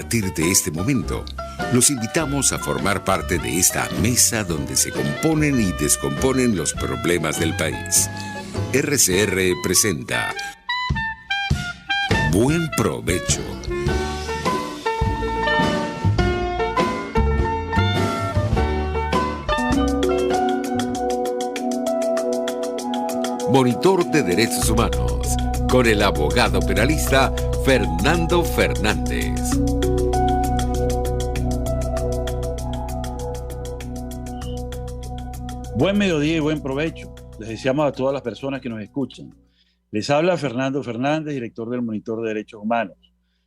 partir de este momento, los invitamos a formar parte de esta mesa donde se componen y descomponen los problemas del país. RCR presenta Buen Provecho. Monitor de Derechos Humanos, con el abogado penalista Fernando Fernández. Buen mediodía y buen provecho. Les deseamos a todas las personas que nos escuchan. Les habla Fernando Fernández, director del Monitor de Derechos Humanos.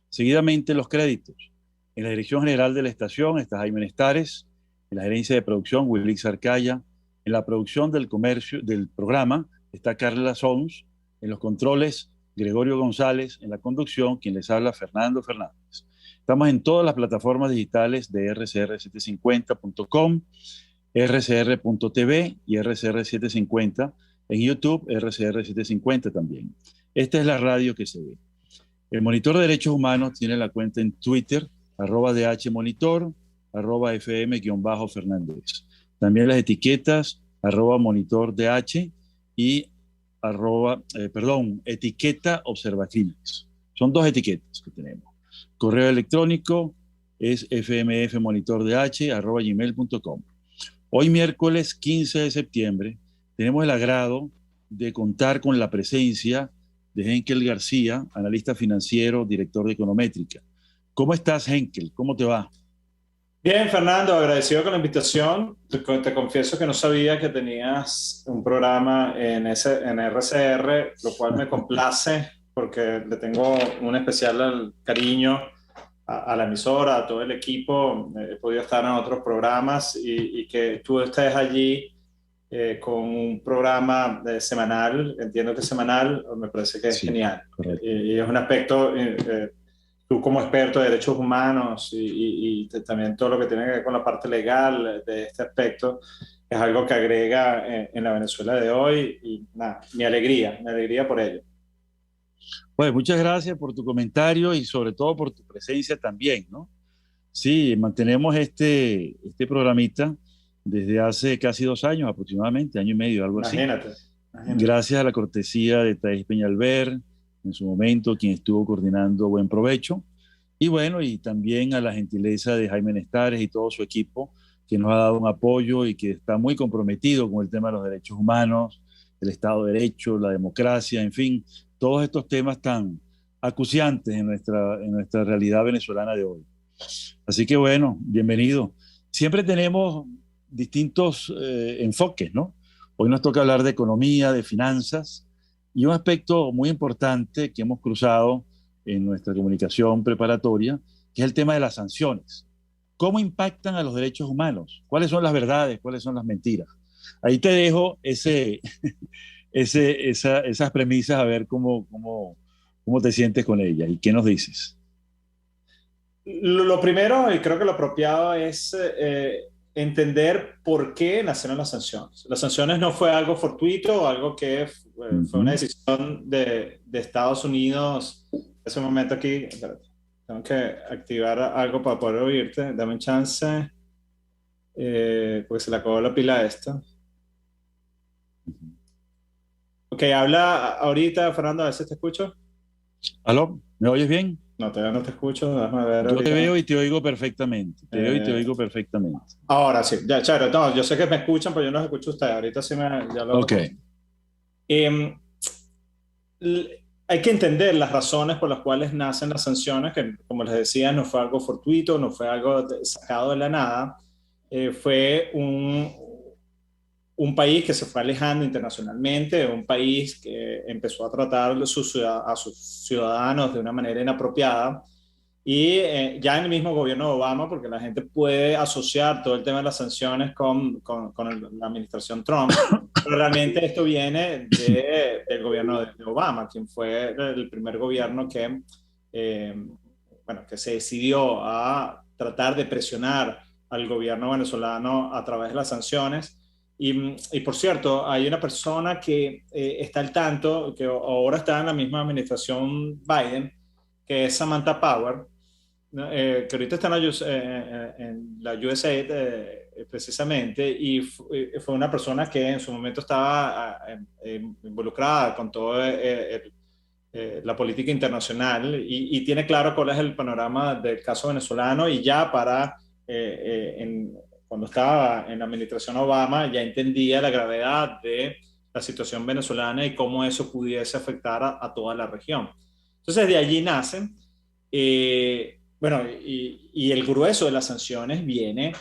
Seguidamente los créditos. En la Dirección General de la Estación está Jaime Nestares, en la Gerencia de Producción Wilix Arcaya, en la producción del comercio del programa está Carla Sons, en los controles Gregorio González, en la conducción quien les habla Fernando Fernández. Estamos en todas las plataformas digitales de rcr750.com, rcr.tv y rcr750, en YouTube rcr750 también. Esta es la radio que se ve. El Monitor de Derechos Humanos tiene la cuenta en Twitter, @dhmonitor, @fm_Fernández. También las etiquetas @monitordh y etiqueta observacrímenes. Son dos etiquetas que tenemos. Correo electrónico es fmfmonitordh@gmail.com. Hoy miércoles 15 de septiembre tenemos el agrado de contar con la presencia de Henkel García, analista financiero, director de Econométrica. ¿Cómo estás, Henkel? ¿Cómo te va? Bien, Fernando, agradecido con la invitación. Te confieso que no sabía que tenías un programa en RCR, lo cual me complace porque le tengo un especial cariño a la emisora, a todo el equipo. He podido estar en otros programas y que tú estés allí con un programa semanal, entiendo que semanal, me parece que es genial. Y es un aspecto... tú como experto de derechos humanos y también todo lo que tiene que ver con la parte legal de este aspecto, es algo que agrega en la Venezuela de hoy y nada, mi alegría por ello. Pues muchas gracias por tu comentario y sobre todo por tu presencia también, ¿no? Sí, mantenemos este programita desde hace casi 2 años aproximadamente, año y medio, algo Imagínate. así. Gracias a la cortesía de Thais Peñalver, en su momento, quien estuvo coordinando Buen Provecho, y bueno, y también a la gentileza de Jaime Nestares y todo su equipo, que nos ha dado un apoyo y que está muy comprometido con el tema de los derechos humanos, el Estado de Derecho, la democracia, en fin, todos estos temas tan acuciantes en nuestra realidad venezolana de hoy. Así que bueno, bienvenido. Siempre tenemos distintos enfoques, ¿no? Hoy nos toca hablar de economía, de finanzas, y un aspecto muy importante que hemos cruzado en nuestra comunicación preparatoria, que es el tema de las sanciones. ¿Cómo impactan a los derechos humanos? ¿Cuáles son las verdades? ¿Cuáles son las mentiras? Ahí te dejo esas premisas a ver cómo te sientes con ellas y qué nos dices. Lo primero, y creo que lo apropiado es entender por qué nacieron las sanciones. Las sanciones no fue algo fortuito, algo que fue una decisión de Estados Unidos. Hace un momento aquí, espérate, tengo que activar algo para poder oírte. Dame un chance, porque se le acabó la pila a esto. Ok, habla ahorita, Fernando, a ver si te escucho. ¿Aló? ¿Me oyes bien? No, todavía no te escucho, déjame ver. Yo ahorita. te veo y te oigo perfectamente. Te veo y te oigo perfectamente. Ahora sí, ya, chévere. No, yo sé que me escuchan, pero yo no los escucho a ustedes. Ahorita sí ya lo... Ok. Hay que entender las razones por las cuales nacen las sanciones, que como les decía, no fue algo fortuito, no fue algo sacado de la nada. Fue un país que se fue alejando internacionalmente, un país que empezó a tratar a sus ciudadanos de una manera inapropiada. Y ya en el mismo gobierno de Obama, porque la gente puede asociar todo el tema de las sanciones con la administración Trump, pero realmente esto viene del gobierno de Obama, quien fue el primer gobierno que se decidió a tratar de presionar al gobierno venezolano a través de las sanciones. Y por cierto, hay una persona que está al tanto, que ahora está en la misma administración Biden, que es Samantha Power, que ahorita está en la USAID precisamente, y fue una persona que en su momento estaba involucrada con toda la política internacional y tiene claro cuál es el panorama del caso venezolano, y ya cuando estaba en la administración Obama ya entendía la gravedad de la situación venezolana y cómo eso pudiese afectar a toda la región. Entonces de allí nacen. Bueno, y el grueso de las sanciones viene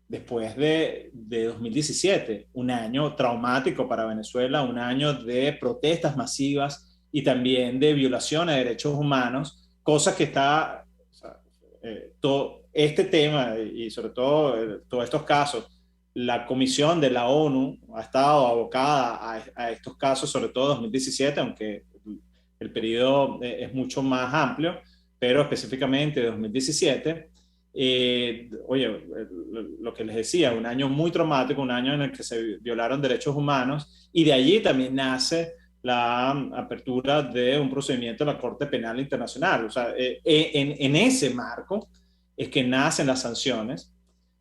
después de 2017, un año traumático para Venezuela, un año de protestas masivas y también de violaciones de derechos humanos, cosas que está, o sea, todo este tema y sobre todo todos estos casos, la Comisión de la ONU ha estado abocada a estos casos, sobre todo 2017, aunque el periodo es mucho más amplio, pero específicamente 2017, oye, lo que les decía, un año muy traumático, un año en el que se violaron derechos humanos, y de allí también nace la apertura de un procedimiento de la Corte Penal Internacional. O sea, en ese marco es que nacen las sanciones,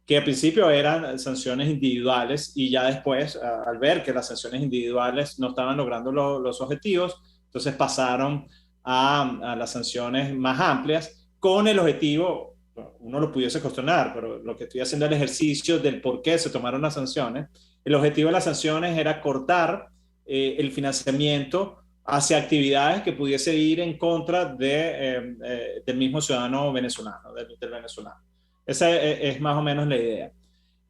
que al principio eran sanciones individuales, y ya después, al ver que las sanciones individuales no estaban logrando los objetivos, entonces pasaron a las sanciones más amplias, con el objetivo, uno lo pudiese cuestionar, pero lo que estoy haciendo es el ejercicio del por qué se tomaron las sanciones. El objetivo de las sanciones era cortar el financiamiento hacia actividades que pudiese ir en contra del mismo ciudadano venezolano, del venezolano. Esa es más o menos la idea.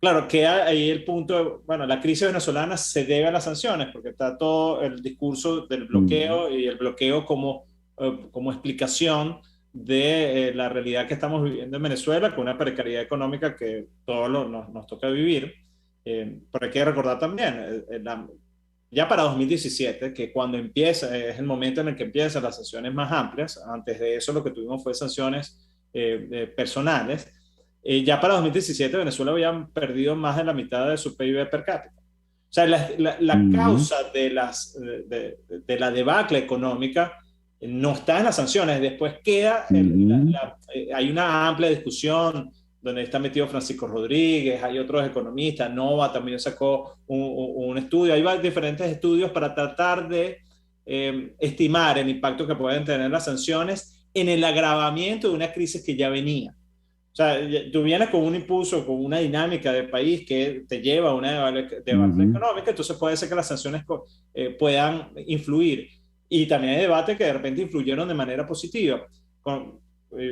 Claro, queda ahí el punto, bueno, la crisis venezolana se debe a las sanciones, porque está todo el discurso del bloqueo y el bloqueo como explicación de la realidad que estamos viviendo en Venezuela, con una precariedad económica que todos nos toca vivir. Pero hay que recordar también, ya para 2017, que cuando empieza, es el momento en el que empiezan las sanciones más amplias. Antes de eso lo que tuvimos fue sanciones personales. Ya para 2017 Venezuela había perdido más de la mitad de su PIB per cápita. O sea, la causa de la debacle económica no está en las sanciones. Después queda, hay una amplia discusión donde está metido Francisco Rodríguez, hay otros economistas, Nova también sacó un estudio, hay diferentes estudios para tratar de estimar el impacto que pueden tener las sanciones en el agravamiento de una crisis que ya venía. O sea, tú vienes con un impulso, con una dinámica del país que te lleva a una debacle económica, entonces puede ser que las sanciones puedan influir. Y también hay debates que de repente influyeron de manera positiva.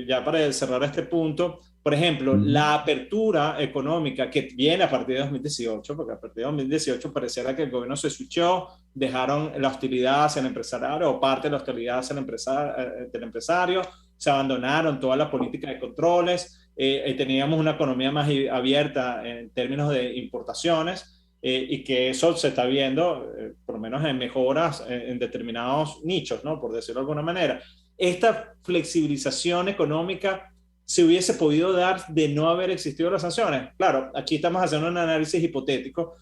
Ya para cerrar este punto, por ejemplo, la apertura económica que viene a partir de 2018, porque a partir de 2018 pareciera que el gobierno se switchó, dejaron la hostilidad hacia el empresario o parte de la hostilidad hacia del empresario, se abandonaron toda la política de controles, teníamos una economía más abierta en términos de importaciones, y que eso se está viendo, por lo menos en mejoras en determinados nichos, ¿no? Por decirlo de alguna manera. Esta flexibilización económica se hubiese podido dar de no haber existido las sanciones. Claro, aquí estamos haciendo un análisis hipotético.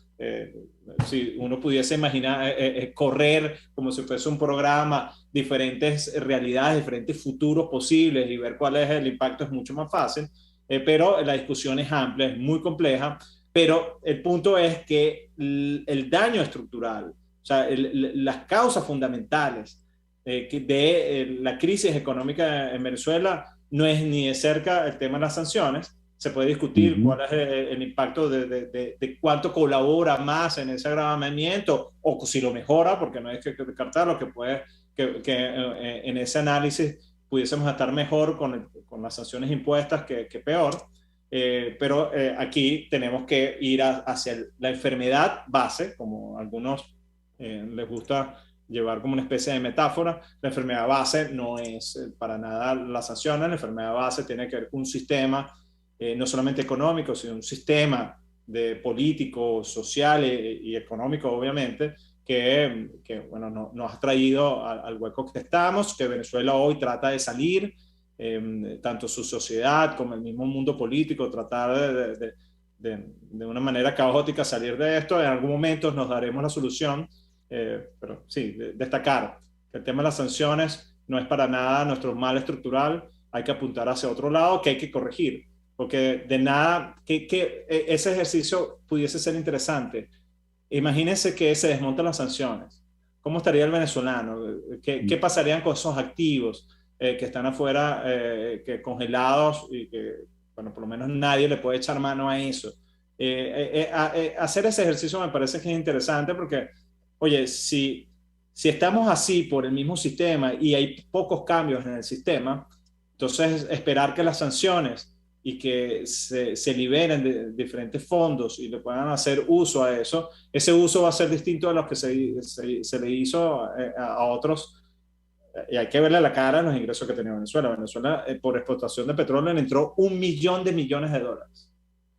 Si uno pudiese imaginar correr como si fuese un programa, diferentes realidades, diferentes futuros posibles y ver cuál es el impacto, es mucho más fácil, pero la discusión es amplia, es muy compleja, pero el punto es que el daño estructural, o sea, las causas fundamentales de la crisis económica en Venezuela no es ni de cerca el tema de las sanciones. Se puede discutir cuál es el impacto de cuánto colabora más en ese agravamiento o si lo mejora, porque no hay que descartarlo, que en ese análisis pudiésemos estar mejor con las sanciones impuestas que peor. Pero aquí tenemos que ir hacia la enfermedad base, como a algunos les gusta llevar como una especie de metáfora. La enfermedad base no es para nada las sanciones. La enfermedad base tiene que ver con un sistema no solamente económico, sino un sistema de político, social y económico, obviamente, que bueno, nos ha traído al hueco que estamos, que Venezuela hoy trata de salir, tanto su sociedad como el mismo mundo político, tratar de una manera caótica salir de esto. En algún momento nos daremos la solución, pero sí, destacar que el tema de las sanciones no es para nada nuestro mal estructural. hay que apuntar hacia otro lado, que hay que corregir. Porque de nada, que ese ejercicio pudiese ser interesante. Imagínense que se desmontan las sanciones. ¿Cómo estaría el venezolano? ¿Qué pasarían con esos activos que están afuera, que congelados y que, bueno, por lo menos nadie le puede echar mano a eso? Hacer ese ejercicio me parece que es interesante porque, oye, si estamos así por el mismo sistema y hay pocos cambios en el sistema, entonces esperar que las sanciones y que se liberen de diferentes fondos y le puedan hacer uso a eso, ese uso va a ser distinto a los que se le hizo a otros. Y hay que verle la cara a los ingresos que tenía Venezuela. Venezuela, por explotación de petróleo, le entró $1.000.000.000.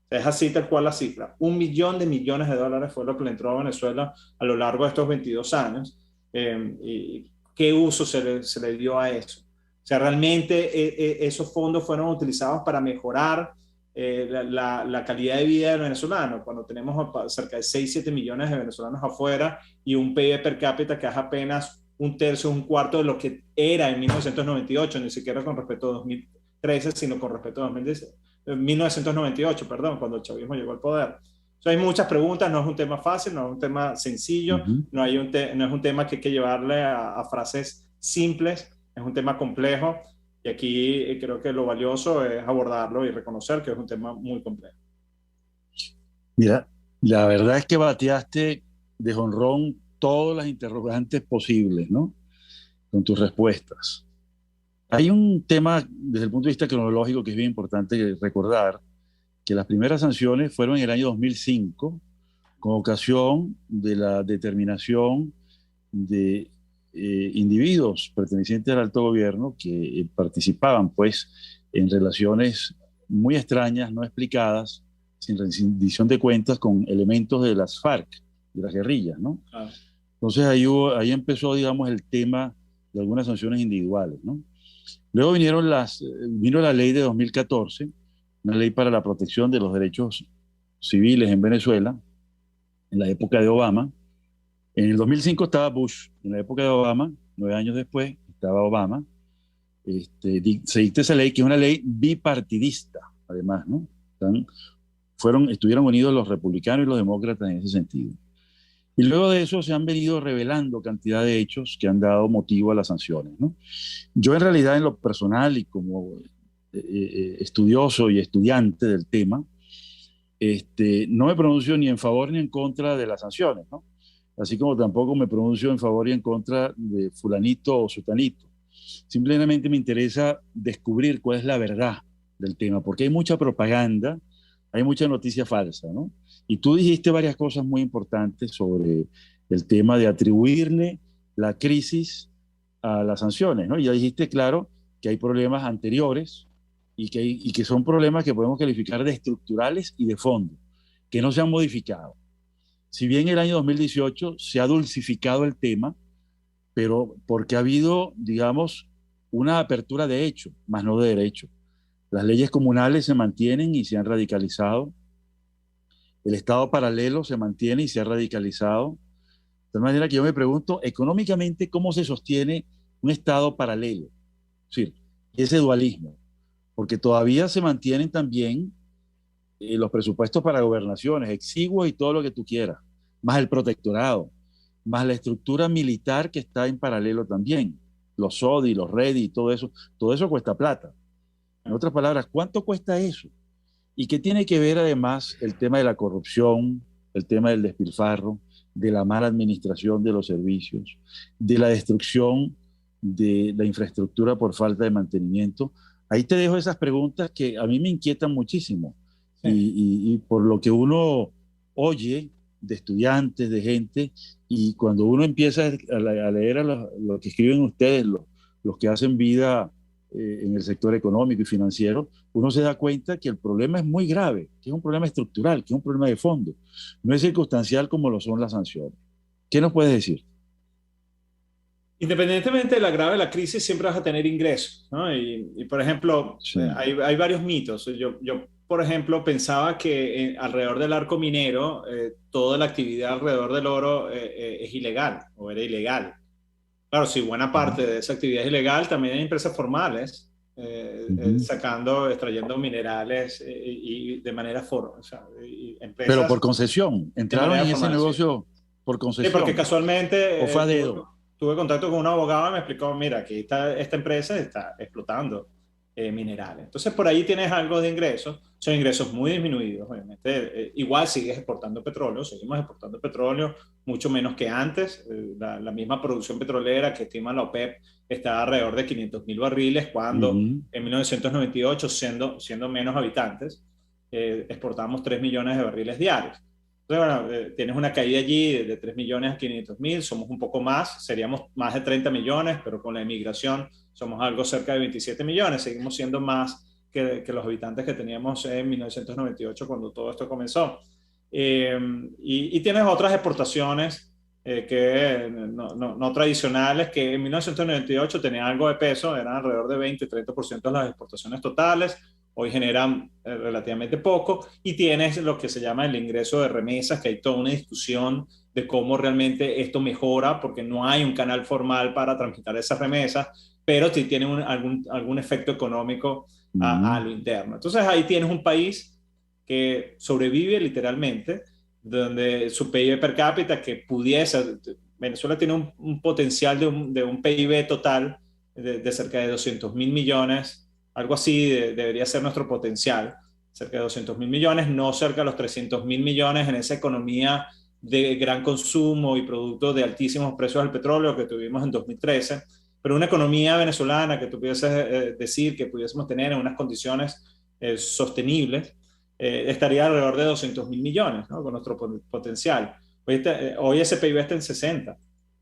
Es así tal cual la cifra. $1.000.000.000 fue lo que le entró a Venezuela a lo largo de estos 22 años. ¿Y qué uso se le dio a eso? O sea, realmente esos fondos fueron utilizados para mejorar la calidad de vida del venezolano, cuando tenemos cerca de 6-7 millones de venezolanos afuera y un PIB per cápita que es apenas un tercio, un cuarto de lo que era en 1998, ni siquiera con respecto a 2013, sino con respecto a 1998, perdón, cuando el chavismo llegó al poder. Hay muchas preguntas, no es un tema fácil, no es un tema sencillo, no es un tema que hay que llevarle a frases simples, es un tema complejo y aquí creo que lo valioso es abordarlo y reconocer que es un tema muy complejo. Mira, la verdad es que bateaste de jonrón todas las interrogantes posibles, ¿no? Con tus respuestas. Hay un tema desde el punto de vista cronológico que es bien importante recordar, que las primeras sanciones fueron en el año 2005, con ocasión de la determinación de individuos pertenecientes al alto gobierno que participaban pues en relaciones muy extrañas, no explicadas, sin rendición de cuentas con elementos de las FARC, de las guerrillas, ¿no? Ah. Entonces ahí empezó, digamos, el tema de algunas sanciones individuales, ¿no? Luego vino la ley de 2014, una ley para la protección de los derechos civiles en Venezuela, en la época de Obama. En el 2005 estaba Bush, en la época de Obama, 9 años después estaba Obama. Se dicta esa ley, que es una ley bipartidista, además, ¿no? Estuvieron unidos los republicanos y los demócratas en ese sentido. Y luego de eso se han venido revelando cantidad de hechos que han dado motivo a las sanciones, ¿no? Yo en realidad en lo personal y como estudioso y estudiante del tema, no me pronuncio ni en favor ni en contra de las sanciones, ¿no? Así como tampoco me pronuncio en favor y en contra de fulanito o sutanito. Simplemente me interesa descubrir cuál es la verdad del tema, porque hay mucha propaganda, hay mucha noticia falsa, ¿no? Y tú dijiste varias cosas muy importantes sobre el tema de atribuirle la crisis a las sanciones, ¿no? Y ya dijiste, claro, que hay problemas anteriores y que son problemas que podemos calificar de estructurales y de fondo, que no se han modificado. Si bien el año 2018 se ha dulcificado el tema, pero porque ha habido, digamos, una apertura de hecho, más no de derecho. Las leyes comunales se mantienen y se han radicalizado. El Estado paralelo se mantiene y se ha radicalizado. De tal manera que yo me pregunto, económicamente, ¿cómo se sostiene un Estado paralelo? Es decir, ese dualismo. Porque todavía se mantienen también los presupuestos para gobernaciones, exiguos y todo lo que tú quieras, más el protectorado, más la estructura militar que está en paralelo también, los SODI, los REDI, todo eso cuesta plata. En otras palabras, ¿cuánto cuesta eso? ¿Y qué tiene que ver además el tema de la corrupción, el tema del despilfarro, de la mala administración de los servicios, de la destrucción de la infraestructura por falta de mantenimiento? Ahí te dejo esas preguntas que a mí me inquietan muchísimo. Sí. Y por lo que uno oye de estudiantes, de gente, y cuando uno empieza a leer lo que escriben ustedes, los que hacen vida en el sector económico y financiero, uno se da cuenta que el problema es muy grave, que es un problema estructural, que es un problema de fondo. No es circunstancial como lo son las sanciones. ¿Qué nos puedes decir? Independientemente de la grave de la crisis, siempre vas a tener ingresos, ¿no? Y por ejemplo, sí, hay varios mitos. Yo, por ejemplo, pensaba que alrededor del arco minero, toda la actividad alrededor del oro es ilegal o era ilegal. Claro, sí, buena parte de esa actividad es ilegal. También hay empresas formales extrayendo minerales y de manera formal. O sea, empresas, pero por concesión, entraron en ese negocio por concesión. Sí, porque casualmente ¿O fue a dedo? tuve contacto con un abogado y me explicó, mira, aquí esta empresa está explotando minerales. Entonces, por ahí tienes algo de ingresos, son ingresos muy disminuidos, obviamente. Igual sigues exportando petróleo, seguimos exportando petróleo, mucho menos que antes. La misma producción petrolera que estima la OPEP está alrededor de 500.000 barriles, cuando en 1998, siendo menos habitantes, exportamos 3 millones de barriles diarios. Entonces, bueno, tienes una caída allí de 3 millones a 500.000, somos un poco más, seríamos más de 30 millones, pero con la emigración somos algo cerca de 27 millones, seguimos siendo más que los habitantes que teníamos en 1998 cuando todo esto comenzó. Y tienes otras exportaciones que no tradicionales, que en 1998 tenían algo de peso, eran alrededor de 20-30% de las exportaciones totales. Hoy generan relativamente poco, y tienes lo que se llama el ingreso de remesas, que hay toda una discusión de cómo realmente esto mejora, porque no hay un canal formal para transitar esas remesas, pero sí tiene algún efecto económico a lo interno. Entonces ahí tienes un país que sobrevive literalmente, donde su PIB per cápita que pudiese, Venezuela tiene un potencial de un PIB total de cerca de 200.000 millones, algo así debería ser nuestro potencial, cerca de 200.000 millones, no cerca de los 300.000 millones en esa economía de gran consumo y producto de altísimos precios del petróleo que tuvimos en 2013, pero una economía venezolana que tú pudieses decir que pudiésemos tener en unas condiciones sostenibles, estaría alrededor de 200.000 millones, ¿no? Con nuestro potencial. Hoy ese PIB está en 60,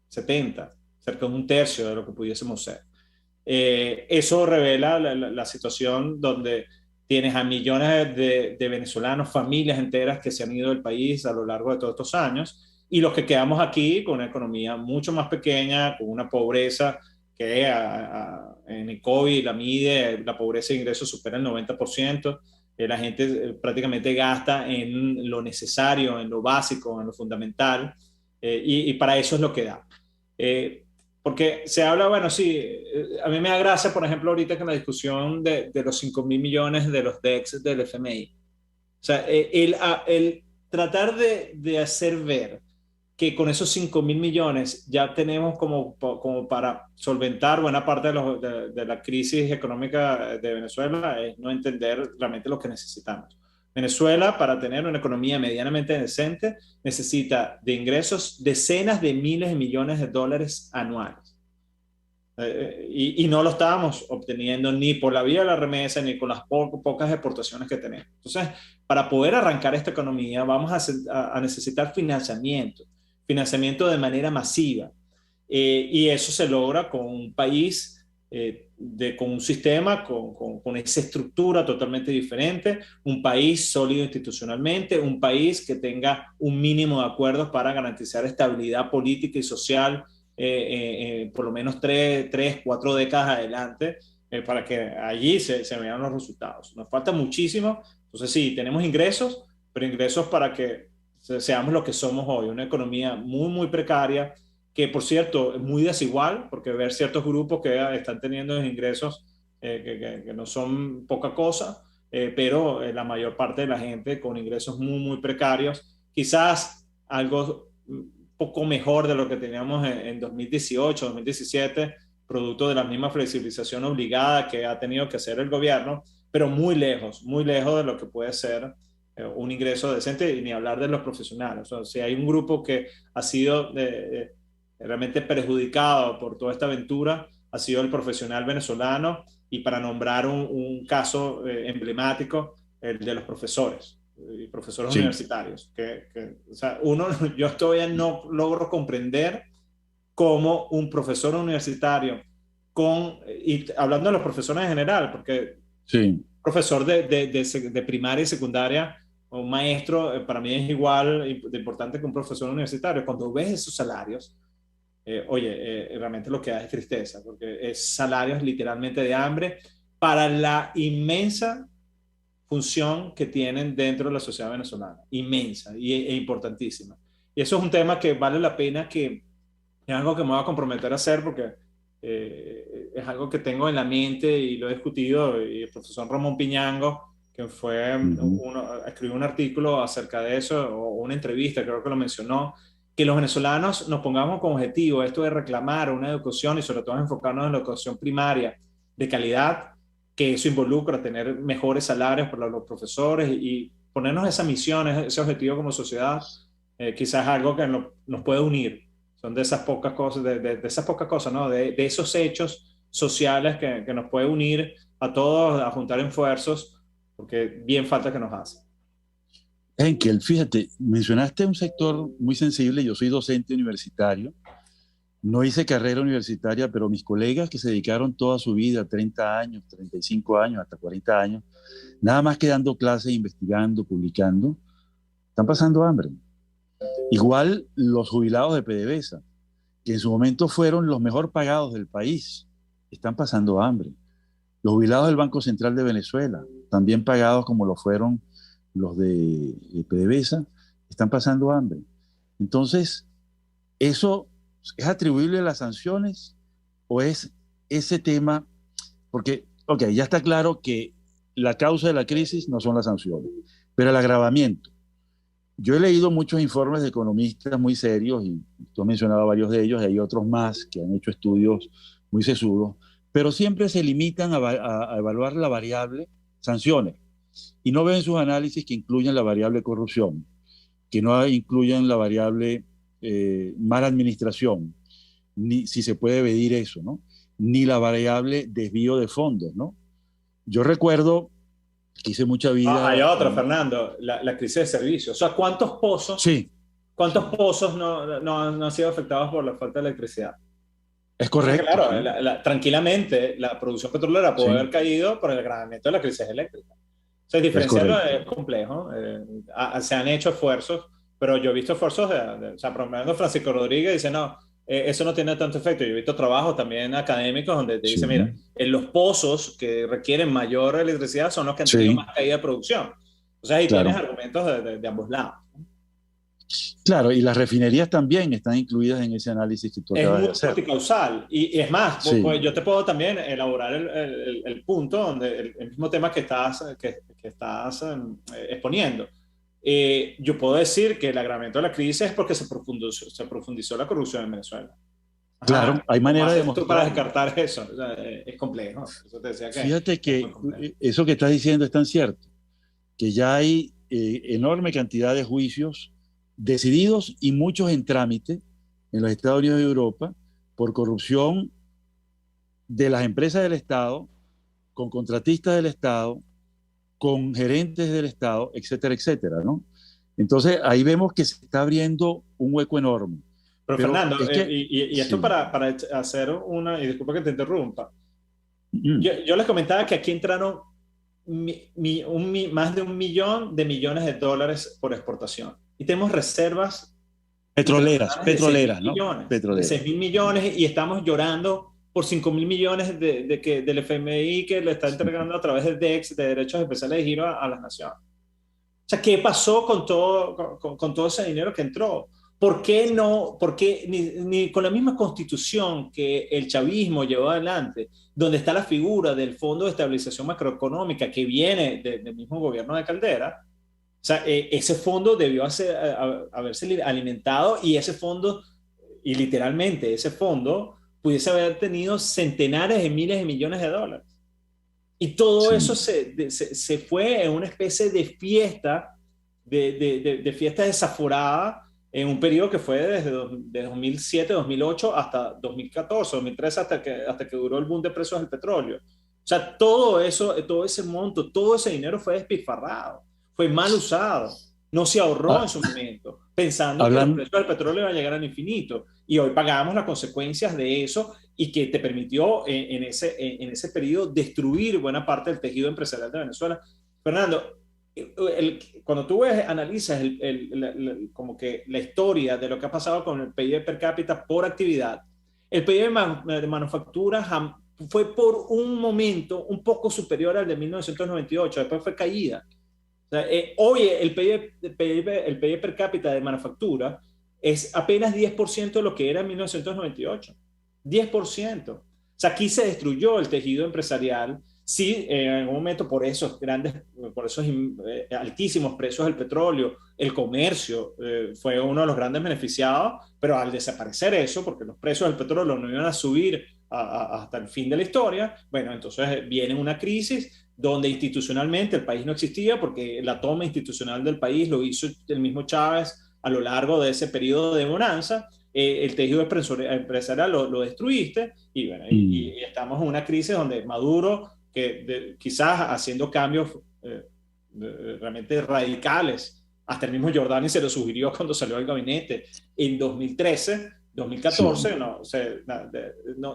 70, cerca de un tercio de lo que pudiésemos ser. Eso revela la situación donde tienes a millones de venezolanos, familias enteras que se han ido del país a lo largo de todos estos años, y los que quedamos aquí con una economía mucho más pequeña, con una pobreza que en el COVID la mide, la pobreza de ingresos supera el 90%. La gente prácticamente gasta en lo necesario, en lo básico, en lo fundamental, y para eso es lo que da. Porque se habla, bueno, sí, a mí me da gracia, por ejemplo, ahorita que en la discusión de los 5.000 millones de los DEX del FMI. O sea, el tratar de hacer ver que con esos 5.000 millones ya tenemos como para solventar buena parte de la crisis económica de Venezuela, es no entender realmente lo que necesitamos. Venezuela, para tener una economía medianamente decente, necesita de ingresos decenas de miles de millones de dólares anuales. Y no lo estábamos obteniendo ni por la vía de la remesa, ni con las pocas exportaciones que tenemos. Entonces, para poder arrancar esta economía, vamos a necesitar financiamiento de manera masiva. Y eso se logra con un país, con un sistema, con esa estructura totalmente diferente, un país sólido institucionalmente, un país que tenga un mínimo de acuerdos para garantizar estabilidad política y social por lo menos 4 décadas adelante, para que allí se vean los resultados. Nos falta muchísimo. Entonces sí, tenemos ingresos, pero ingresos para que seamos lo que somos hoy, una economía muy, muy precaria, que por cierto es muy desigual, porque ver ciertos grupos que están teniendo ingresos que no son poca cosa, pero la mayor parte de la gente con ingresos muy, muy precarios, quizás algo poco mejor de lo que teníamos en 2018, 2017, producto de la misma flexibilización obligada que ha tenido que hacer el gobierno, pero muy lejos de lo que puede ser un ingreso decente, y ni hablar de los profesionales. O sea, si hay un grupo que ha sido realmente perjudicado por toda esta aventura, ha sido el profesional venezolano, y para nombrar un caso emblemático, el de los profesores y profesores universitarios. O sea, yo todavía no logro comprender cómo un profesor universitario y hablando de los profesores en general, porque profesor de primaria y secundaria, o un maestro, para mí es igual de importante que un profesor universitario. Cuando ves esos salarios, realmente lo que da es tristeza, porque es salarios literalmente de hambre para la inmensa función que tienen dentro de la sociedad venezolana, inmensa e importantísima. Y eso es un tema que vale la pena, que es algo que me voy a comprometer a hacer, porque es algo que tengo en la mente y lo he discutido, y el profesor Ramón Piñango, que escribió un artículo acerca de eso, o una entrevista, creo que lo mencionó, que los venezolanos nos pongamos como objetivo esto de reclamar una educación y sobre todo enfocarnos en la educación primaria de calidad, que eso involucra tener mejores salarios para los profesores y ponernos esa misión, ese objetivo como sociedad, quizás algo que nos puede unir. Son de esas pocas cosas, de esas pocas cosas, ¿no? De esos hechos sociales que nos puede unir a todos, a juntar esfuerzos, porque bien falta que nos hace. Henkel, fíjate, mencionaste un sector muy sensible. Yo soy docente universitario, no hice carrera universitaria, pero mis colegas que se dedicaron toda su vida, 30 años, 35 años, hasta 40 años, nada más que dando clases, investigando, publicando, están pasando hambre. Igual los jubilados de PDVSA, que en su momento fueron los mejor pagados del país, están pasando hambre. Los jubilados del Banco Central de Venezuela, también pagados como lo fueron los de PDVSA, están pasando hambre. Entonces, ¿eso es atribuible a las sanciones o es ese tema? Porque, ok, ya está claro que la causa de la crisis no son las sanciones, pero el agravamiento. Yo he leído muchos informes de economistas muy serios, y tú has mencionado varios de ellos, y hay otros más que han hecho estudios muy sesudos, pero siempre se limitan a evaluar la variable sanciones y no ven sus análisis que incluyen la variable corrupción, que no incluyen la variable mala administración, ni si se puede medir eso, ¿no? Ni la variable desvío de fondos, ¿no? Yo recuerdo que hice mucha vida. Hay otra, Fernando, la crisis de servicios. O sea, ¿cuántos pozos, sí, no han sido afectados por la falta de electricidad? Es correcto. Claro, sí. Tranquilamente la producción petrolera puede haber caído por el agravamiento de la crisis eléctrica. O sea, diferenciarlo es complejo. Se han hecho esfuerzos, pero yo he visto esfuerzos o sea, por ejemplo, Francisco Rodríguez dice, no, eso no tiene tanto efecto. Yo he visto trabajos también académicos donde te dicen, mira, en los pozos que requieren mayor electricidad son los que han tenido más caída de producción. O sea, ahí tienes argumentos de ambos lados. Claro, y las refinerías también están incluidas en ese análisis que tú acabas de hacer. Es multicausal. Y es más, pues yo te puedo también elaborar el punto donde el mismo tema que estás exponiendo. Yo puedo decir que el agravamiento de la crisis es porque se profundizó la corrupción en Venezuela. Claro, hay manera de demostrar. Para descartar eso, o sea, es complejo. Eso te decía que fíjate que eso que estás diciendo es tan cierto, que ya hay enorme cantidad de juicios decididos y muchos en trámite en los Estados Unidos y Europa por corrupción de las empresas del Estado, con contratistas del Estado, con gerentes del Estado, etcétera, etcétera, ¿no? Entonces ahí vemos que se está abriendo un hueco enorme. Pero Fernando, es que, y esto para hacer una, y disculpa que te interrumpa, yo les comentaba que aquí entraron más de 1 millón de millones de dólares por exportación. Y tenemos reservas petroleras, ¿no? De 6.000 millones, y estamos llorando por 5.000 millones del FMI que le está entregando a través del DEX, de Derechos Especiales de Giro a las naciones. O sea, ¿qué pasó con todo ese dinero que entró? ¿Por qué no? Porque ni con la misma constitución que el chavismo llevó adelante, donde está la figura del Fondo de Estabilización Macroeconómica que viene del mismo gobierno de Caldera, o sea, ese fondo debió haberse alimentado, y ese fondo, y literalmente ese fondo, pudiese haber tenido centenares de miles de millones de dólares. Y todo eso se fue en una especie de fiesta, de fiesta desaforada, en un periodo que fue desde 2007, 2008 hasta 2014, 2013, hasta que duró el boom de precios del petróleo. O sea, todo eso, todo ese monto, todo ese dinero fue despilfarrado. Fue mal usado, no se ahorró en su momento, pensando que los precios del petróleo iban a llegar al infinito, y hoy pagamos las consecuencias de eso, y que te permitió en ese periodo destruir buena parte del tejido empresarial de Venezuela. Fernando, cuando tú analizas como que la historia de lo que ha pasado con el PIB per cápita por actividad, el PIB de manufactura fue por un momento un poco superior al de 1998, después fue caída. O sea, hoy el PIB per cápita de manufactura es apenas 10% de lo que era en 1998. 10%. O sea, aquí se destruyó el tejido empresarial. Sí, en algún momento por esos altísimos precios del petróleo, el comercio fue uno de los grandes beneficiados, pero al desaparecer eso, porque los precios del petróleo no iban a subir hasta el fin de la historia, bueno, entonces viene una crisis donde institucionalmente el país no existía, porque la toma institucional del país lo hizo el mismo Chávez a lo largo de ese periodo de bonanza. El tejido empresarial lo destruiste, y bueno, y estamos en una crisis donde Maduro, quizás haciendo cambios realmente radicales, hasta el mismo Giordani se lo sugirió cuando salió del gabinete en 2014, sí.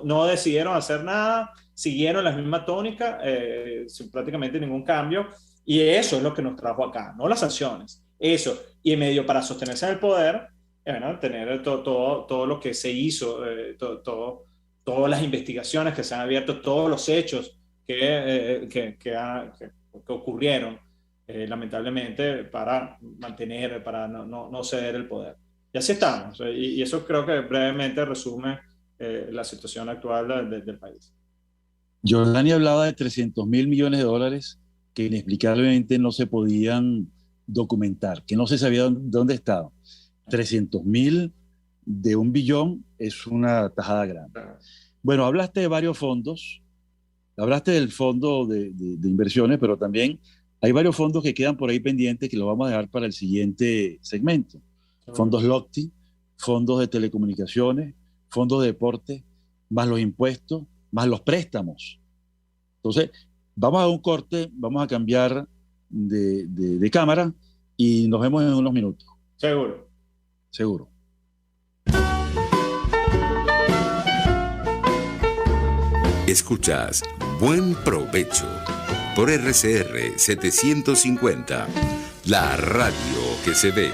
No decidieron hacer nada, siguieron la misma tónica, sin prácticamente ningún cambio, y eso es lo que nos trajo acá, no las sanciones, eso, y en medio para sostenerse en el poder, tener todo lo que se hizo, todas las investigaciones que se han abierto, todos los hechos que ocurrieron, lamentablemente, para no ceder el poder. Y así estamos, y eso creo que brevemente resume la situación actual del país. Giordani hablaba de 300.000 millones de dólares que inexplicablemente no se podían documentar, que no se sabía dónde estaban. 300.000 de 1 billón es una tajada grande. Bueno, hablaste de varios fondos, hablaste del fondo de inversiones, pero también hay varios fondos que quedan por ahí pendientes que los vamos a dejar para el siguiente segmento. Fondos LOCTI, fondos de telecomunicaciones, fondos de deporte, más los impuestos, más los préstamos. Entonces, vamos a un corte, vamos a cambiar de cámara y nos vemos en unos minutos. Seguro. Escuchas Buen Provecho por RCR 750, la radio que se ve.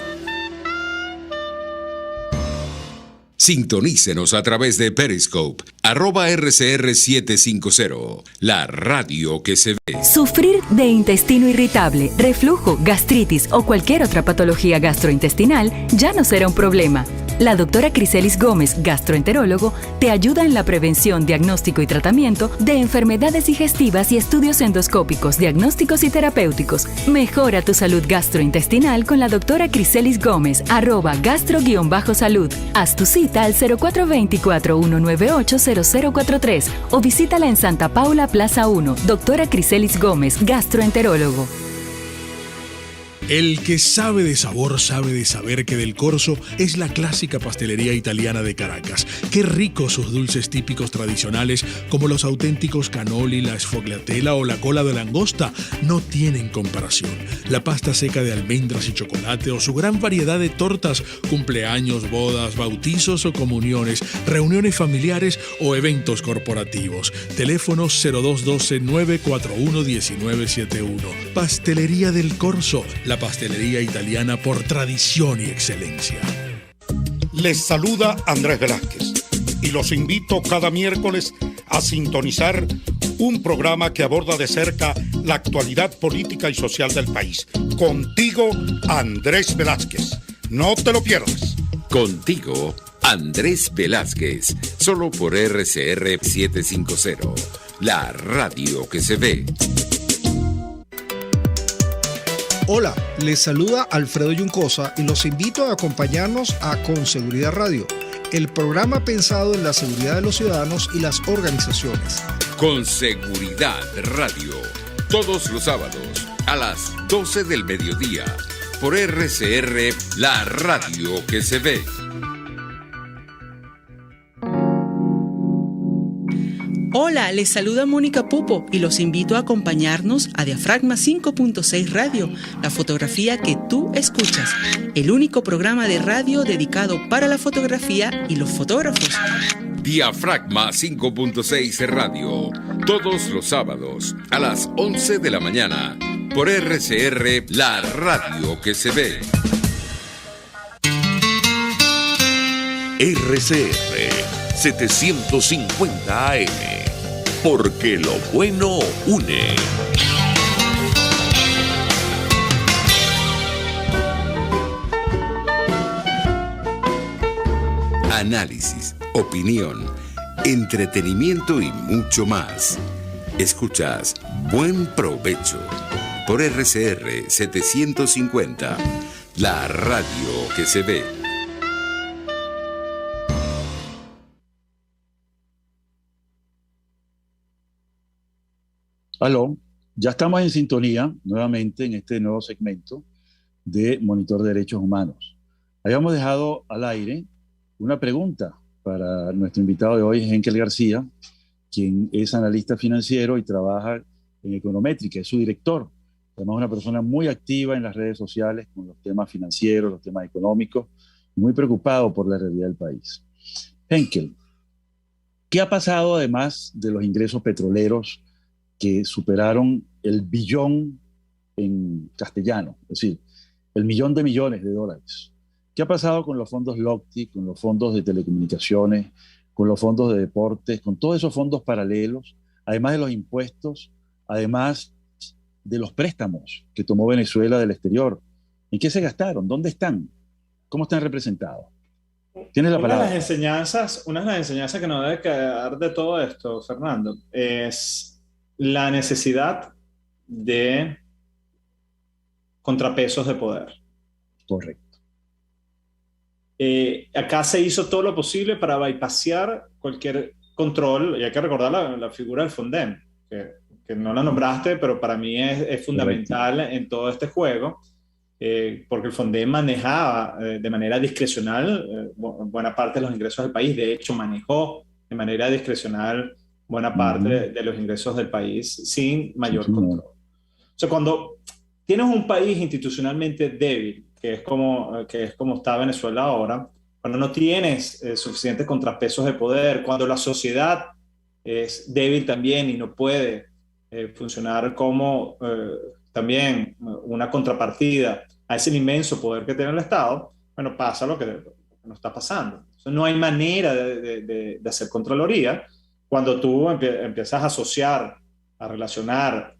Sintonícenos a través de Periscope, @RCR750, la radio que se ve. Sufrir de intestino irritable, reflujo, gastritis o cualquier otra patología gastrointestinal ya no será un problema. La doctora Criselis Gómez, gastroenterólogo, te ayuda en la prevención, diagnóstico y tratamiento de enfermedades digestivas y estudios endoscópicos, diagnósticos y terapéuticos. Mejora tu salud gastrointestinal con la doctora Criselis Gómez, @gastro-salud. Haz tu cita al 0424-198-0043 o visítala en Santa Paula, Plaza 1. Doctora Criselis Gómez, gastroenterólogo. El que sabe de sabor sabe de saber que Del Corso es la clásica pastelería italiana de Caracas. Qué ricos sus dulces típicos tradicionales, como los auténticos cannoli, la sfogliatella o la cola de langosta, no tienen comparación. La pasta seca de almendras y chocolate o su gran variedad de tortas, cumpleaños, bodas, bautizos o comuniones, reuniones familiares o eventos corporativos. Teléfono 0212-941-1971. Pastelería Del Corso, la pastelería italiana por tradición y excelencia. Les saluda Andrés Velázquez y los invito cada miércoles a sintonizar un programa que aborda de cerca la actualidad política y social del país. Contigo, Andrés Velázquez. No te lo pierdas. Contigo, Andrés Velázquez, solo por RCR 750, la radio que se ve. Hola, les saluda Alfredo Yuncosa y los invito a acompañarnos a Con Seguridad Radio, el programa pensado en la seguridad de los ciudadanos y las organizaciones. Con Seguridad Radio, todos los sábados a las 12 del mediodía, por RCR, la radio que se ve. Hola, les saluda Mónica Pupo y los invito a acompañarnos a Diafragma 5.6 Radio, la fotografía que tú escuchas, el único programa de radio dedicado para la fotografía y los fotógrafos. Diafragma 5.6 Radio, todos los sábados a las 11 de la mañana, por RCR, la radio que se ve. RCR 750 AM, porque lo bueno une. Análisis, opinión entretenimiento y mucho más. Escuchas Buen Provecho por RCR 750, la radio que se ve. Aló, ya estamos en sintonía nuevamente en este nuevo segmento de Monitor de Derechos Humanos. Habíamos dejado al aire una pregunta para nuestro invitado de hoy, Henkel García, quien es analista financiero y trabaja en Econométrica, es su director. Además, una persona muy activa en las redes sociales con los temas financieros, los temas económicos, muy preocupado por la realidad del país. Henkel, ¿qué ha pasado además de los ingresos petroleros que superaron el billón en castellano, es decir, el millón de millones de dólares? ¿Qué ha pasado con los fondos LOCTI, con los fondos de telecomunicaciones, con los fondos de deportes, con todos esos fondos paralelos, además de los impuestos, además de los préstamos que tomó Venezuela del exterior? ¿En qué se gastaron? ¿Dónde están? ¿Cómo están representados? Tienes la palabra. Una de las enseñanzas que nos debe quedar de todo esto, Fernando, es la necesidad de contrapesos de poder. Correcto. Acá se hizo todo lo posible para bypassear cualquier control, y hay que recordar la figura del Fondem, que no la nombraste, pero para mí es fundamental en todo este juego, porque el Fondem manejaba de manera discrecional buena parte de los ingresos del país. De hecho, manejó de manera discrecional buena parte de los ingresos del país sin mayor control. O sea, cuando tienes un país institucionalmente débil, que es como está Venezuela ahora, cuando no tienes suficientes contrapesos de poder, cuando la sociedad es débil también y no puede funcionar como también una contrapartida a ese inmenso poder que tiene el Estado, bueno, pasa lo que nos está pasando. Entonces, no hay manera de hacer Contraloría cuando tú empiezas a asociar, a relacionar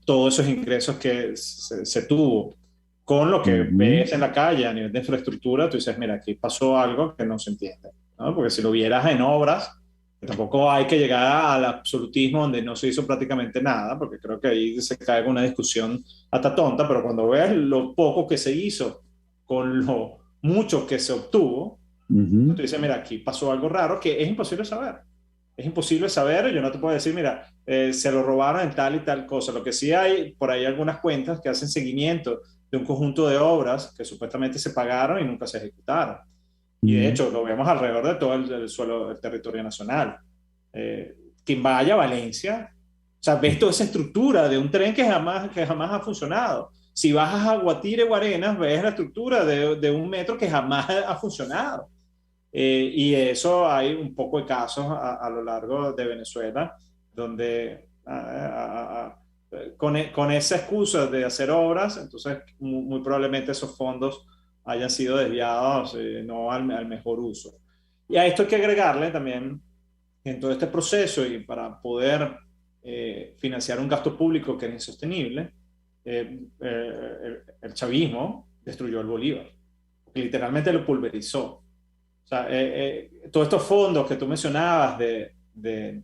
todos esos ingresos que se tuvo con lo que ves en la calle a nivel de infraestructura. Tú dices, mira, aquí pasó algo que no se entiende, ¿no? Porque si lo vieras en obras, tampoco hay que llegar al absolutismo donde no se hizo prácticamente nada, porque creo que ahí se cae con una discusión hasta tonta, pero cuando ves lo poco que se hizo con lo mucho que se obtuvo, tú dices, mira, aquí pasó algo raro que es imposible saber. Es imposible saber, yo no te puedo decir, mira, se lo robaron en tal y tal cosa. Lo que sí hay, por ahí algunas cuentas que hacen seguimiento de un conjunto de obras que supuestamente se pagaron y nunca se ejecutaron. Y de hecho, lo vemos alrededor de todo el suelo del territorio nacional. Quien vaya a Valencia, o sea, ves toda esa estructura de un tren que jamás ha funcionado. Si bajas a Guatire, Guarenas, ves la estructura de un metro que jamás ha funcionado. Y eso hay un poco de casos a lo largo de Venezuela, donde con esa excusa de hacer obras, entonces muy probablemente esos fondos hayan sido desviados no al mejor uso. Y a esto hay que agregarle también, en todo este proceso y para poder financiar un gasto público que es insostenible, el chavismo destruyó el Bolívar, literalmente lo pulverizó. O sea, todos estos fondos que tú mencionabas de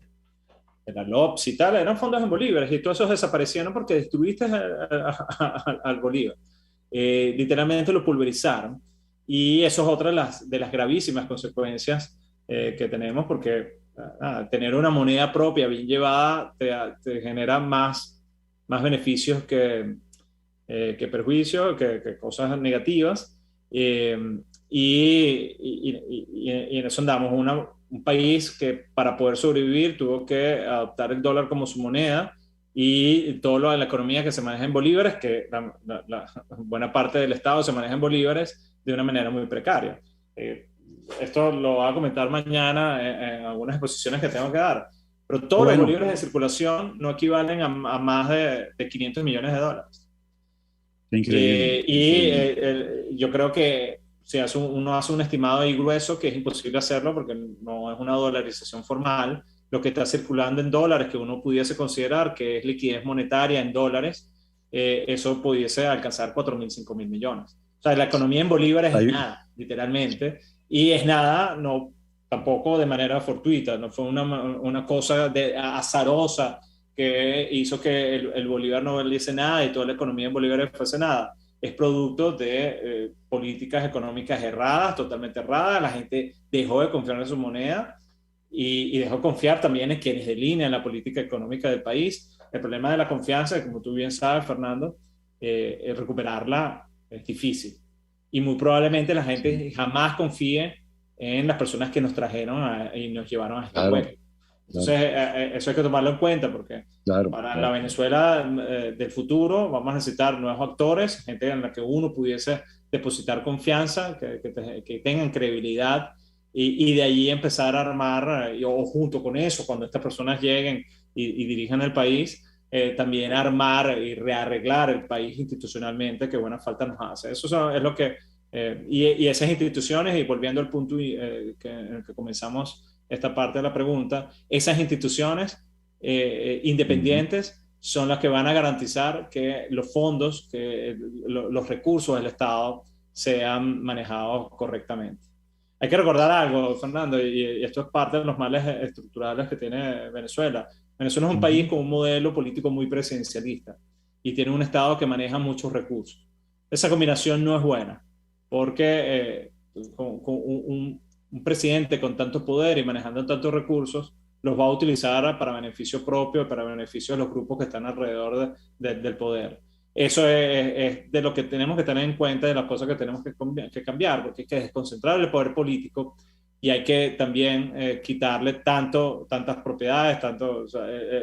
la LOPS y tal, eran fondos en bolívares y todos esos desaparecieron porque destruiste al Bolívar. Literalmente lo pulverizaron, y eso es otra de las gravísimas consecuencias que tenemos, porque tener una moneda propia bien llevada te genera más beneficios que perjuicios, que cosas negativas. Y en eso andamos. Un país que para poder sobrevivir tuvo que adoptar el dólar como su moneda, y todo lo de la economía que se maneja en bolívares, que la buena parte del Estado se maneja en bolívares de una manera muy precaria. Esto lo voy a comentar mañana en algunas exposiciones que tengo que dar, pero todos los bolívares de circulación no equivalen a más de 500 millones de dólares. Increíble. Yo creo que si uno hace un estimado ahí grueso, que es imposible hacerlo porque no es una dolarización formal, lo que está circulando en dólares que uno pudiese considerar que es liquidez monetaria en dólares, eso pudiese alcanzar 4.000, 5.000 millones. O sea, la economía en bolívares es nada, literalmente, y es nada no tampoco de manera fortuita, no fue una cosa azarosa que hizo que el Bolívar no valiese nada y toda la economía en Bolívar fuese nada. Es producto de políticas económicas erradas, totalmente erradas. La gente dejó de confiar en su moneda y dejó de confiar también en quienes delinean la política económica del país. El problema de la confianza, como tú bien sabes, Fernando, recuperarla es difícil. Y muy probablemente la gente jamás confíe en las personas que nos trajeron y nos llevaron a este pueblo. Entonces, eso hay que tomarlo en cuenta, porque para la Venezuela del futuro vamos a necesitar nuevos actores, gente en la que uno pudiese depositar confianza, que tengan credibilidad, y de allí empezar a armar, o junto con eso, cuando estas personas lleguen y dirijan el país, también armar y rearreglar el país institucionalmente, que buena falta nos hace. Eso es lo que... y esas instituciones, y volviendo al punto en el que comenzamos esta parte de la pregunta, esas instituciones independientes son las que van a garantizar que los fondos, que los recursos del Estado sean manejados correctamente. Hay que recordar algo, Fernando, y esto es parte de los males estructurales que tiene Venezuela. Venezuela es un país con un modelo político muy presidencialista y tiene un Estado que maneja muchos recursos. Esa combinación no es buena, porque con un presidente con tanto poder y manejando tantos recursos los va a utilizar para beneficio propio, para beneficio de los grupos que están alrededor del poder. Eso es de lo que tenemos que tener en cuenta, de las cosas que tenemos que cambiar, porque hay que desconcentrar el poder político y hay que también quitarle tantas propiedades,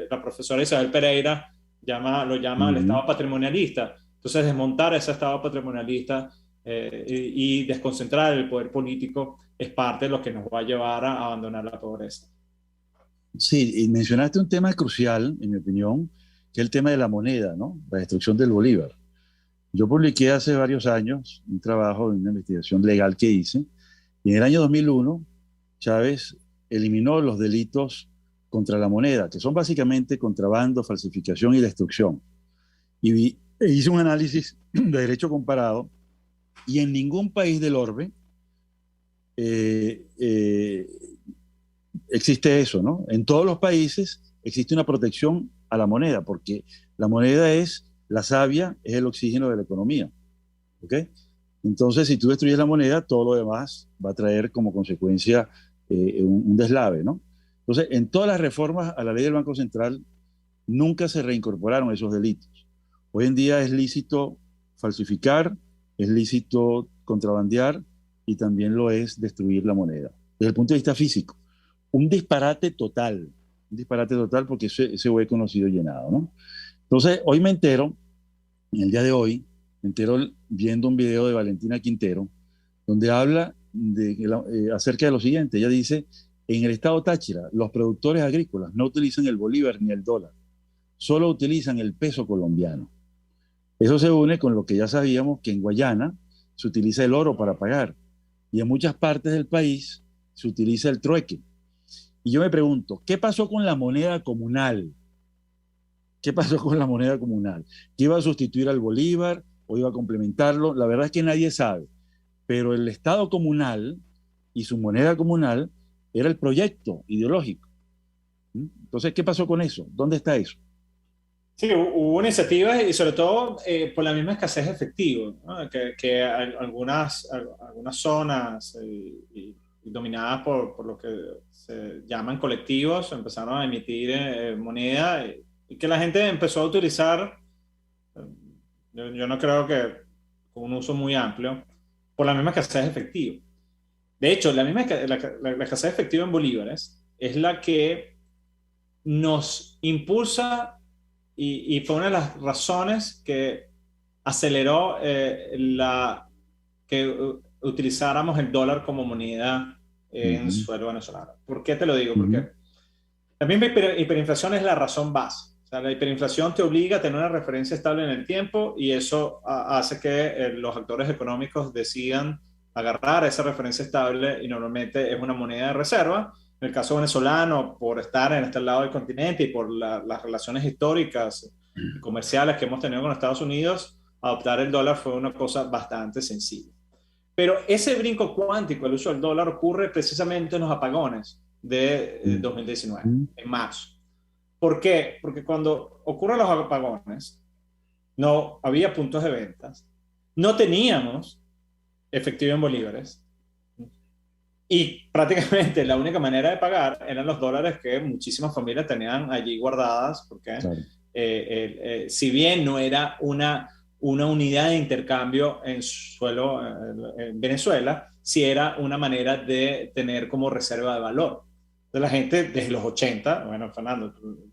la profesora Isabel Pereira lo llama el Estado patrimonialista. Entonces, desmontar ese Estado patrimonialista y desconcentrar el poder político es parte de lo que nos va a llevar a abandonar la pobreza. Sí, y mencionaste un tema crucial, en mi opinión, que es el tema de la moneda, ¿no? La destrucción del Bolívar. Yo publiqué hace varios años un trabajo, una investigación legal que hice, y en el año 2001 Chávez eliminó los delitos contra la moneda, que son básicamente contrabando, falsificación y destrucción. Y hice un análisis de derecho comparado, y en ningún país del orbe existe eso, ¿no? En todos los países existe una protección a la moneda, porque la moneda es la savia, es el oxígeno de la economía, ¿ok? Entonces, si tú destruyes la moneda, todo lo demás va a traer como consecuencia un deslave, ¿no? Entonces, en todas las reformas a la ley del Banco Central nunca se reincorporaron esos delitos. Hoy en día es lícito falsificar, es lícito contrabandear y también lo es destruir la moneda. Desde el punto de vista físico, un disparate total porque ese hueco no ha sido llenado, ¿no? Entonces, hoy me entero, en el día de hoy, viendo un video de Valentina Quintero, donde habla acerca de lo siguiente. Ella dice, en el estado Táchira, los productores agrícolas no utilizan el bolívar ni el dólar, solo utilizan el peso colombiano. Eso se une con lo que ya sabíamos, que en Guayana se utiliza el oro para pagar, y en muchas partes del país se utiliza el trueque. Y yo me pregunto, ¿qué pasó con la moneda comunal? ¿Qué pasó con la moneda comunal? ¿Que iba a sustituir al bolívar o iba a complementarlo? La verdad es que nadie sabe. Pero el Estado comunal y su moneda comunal era el proyecto ideológico. Entonces, ¿qué pasó con eso? ¿Dónde está eso? Sí, hubo iniciativas y sobre todo por la misma escasez de efectivo, ¿no? que algunas zonas dominadas por lo que se llaman colectivos empezaron a emitir moneda y que la gente empezó a utilizar, yo no creo que con un uso muy amplio, por la misma escasez de efectivo. De hecho, la escasez de efectivo en bolívares es la que nos impulsa y fue una de las razones que aceleró que utilizáramos el dólar como moneda en suelo venezolano. ¿Por qué te lo digo? Porque la misma hiperinflación es la razón base. O sea, la hiperinflación te obliga a tener una referencia estable en el tiempo y eso hace que los actores económicos decidan agarrar esa referencia estable y normalmente es una moneda de reserva. En el caso venezolano, por estar en este lado del continente y por las relaciones históricas y comerciales que hemos tenido con Estados Unidos, adoptar el dólar fue una cosa bastante sencilla. Pero ese brinco cuántico, el uso del dólar, ocurre precisamente en los apagones de 2019, en marzo. ¿Por qué? Porque cuando ocurren los apagones, no había puntos de ventas, no teníamos efectivo en bolívares, y prácticamente la única manera de pagar eran los dólares que muchísimas familias tenían allí guardadas, porque claro, si bien no era una unidad de intercambio en suelo en Venezuela, sí era una manera de tener como reserva de valor. De la gente desde los 80, bueno, Fernando, tú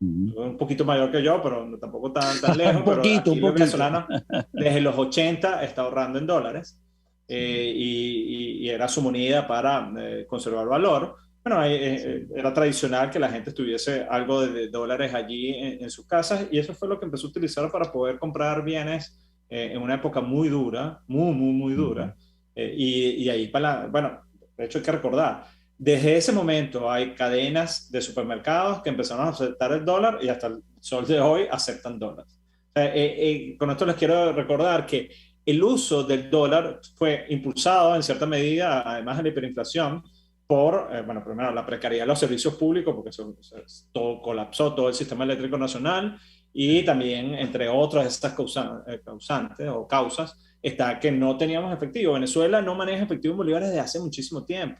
un poquito mayor que yo, pero tampoco tan lejos, pero aquí los venezolanos desde los 80 está ahorrando en dólares, y era su moneda para conservar valor. Bueno, era tradicional que la gente tuviese algo de dólares allí en sus casas, y eso fue lo que empezó a utilizar para poder comprar bienes en una época muy dura, muy dura. Y ahí bueno, de hecho hay que recordar, desde ese momento hay cadenas de supermercados que empezaron a aceptar el dólar y hasta el sol de hoy aceptan dólares. Con esto les quiero recordar que el uso del dólar fue impulsado en cierta medida, además de la hiperinflación, por, bueno, primero la precariedad de los servicios públicos, porque todo colapsó, todo el sistema eléctrico nacional, y también, entre otras de estas causantes o causas, está que no teníamos efectivo. Venezuela no maneja efectivo en bolívares desde hace muchísimo tiempo.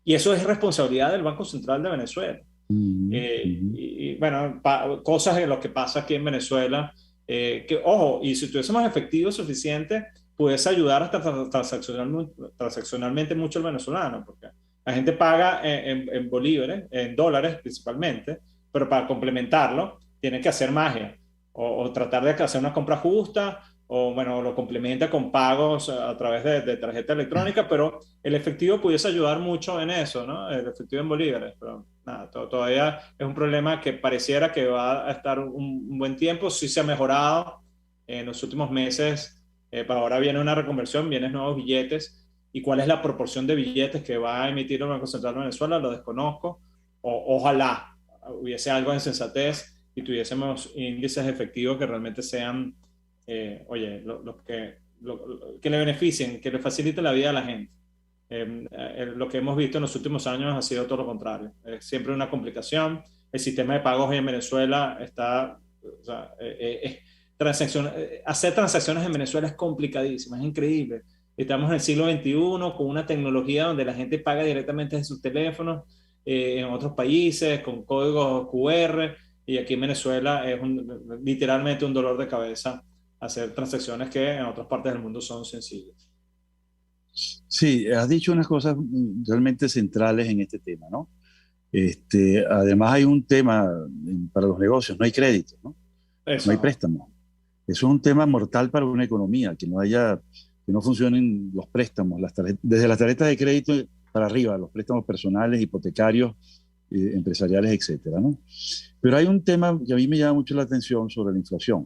Y eso es responsabilidad del Banco Central de Venezuela. Y bueno, cosas de lo que pasa aquí en Venezuela, que, ojo, y si tuviésemos efectivo suficiente, pudiese ayudar hasta transaccionalmente mucho al venezolano, porque la gente paga en bolívares, en dólares principalmente, pero para complementarlo tiene que hacer magia, o tratar de hacer una compra justa, o bueno, lo complementa con pagos a través de tarjeta electrónica, pero el efectivo pudiese ayudar mucho en eso, ¿no? El efectivo en bolívares, pero nada, todavía es un problema que pareciera que va a estar un buen tiempo. Sí se ha mejorado en los últimos meses, para ahora viene una reconversión, vienen nuevos billetes, y cuál es la proporción de billetes que va a emitir el Banco Central de Venezuela lo desconozco. Ojalá hubiese algo de sensatez y tuviésemos índices efectivos que realmente sean que le beneficien, que le faciliten la vida a la gente. Lo que hemos visto en los últimos años ha sido todo lo contrario. Es siempre una complicación. El sistema de pagos en Venezuela está... hacer transacciones en Venezuela es complicadísimo, es increíble. Estamos en el siglo XXI con una tecnología donde la gente paga directamente en sus teléfonos, en otros países con códigos QR, y aquí en Venezuela es literalmente un dolor de cabeza hacer transacciones que en otras partes del mundo son sencillas. Sí, has dicho unas cosas realmente centrales en este tema, ¿no? Además hay un tema para los negocios, no hay crédito, ¿no? No hay préstamos. Eso es un tema mortal para una economía, que no funcionen los préstamos, desde las tarjetas de crédito para arriba, los préstamos personales, hipotecarios, empresariales, etcétera, ¿no? Pero hay un tema que a mí me llama mucho la atención sobre la inflación.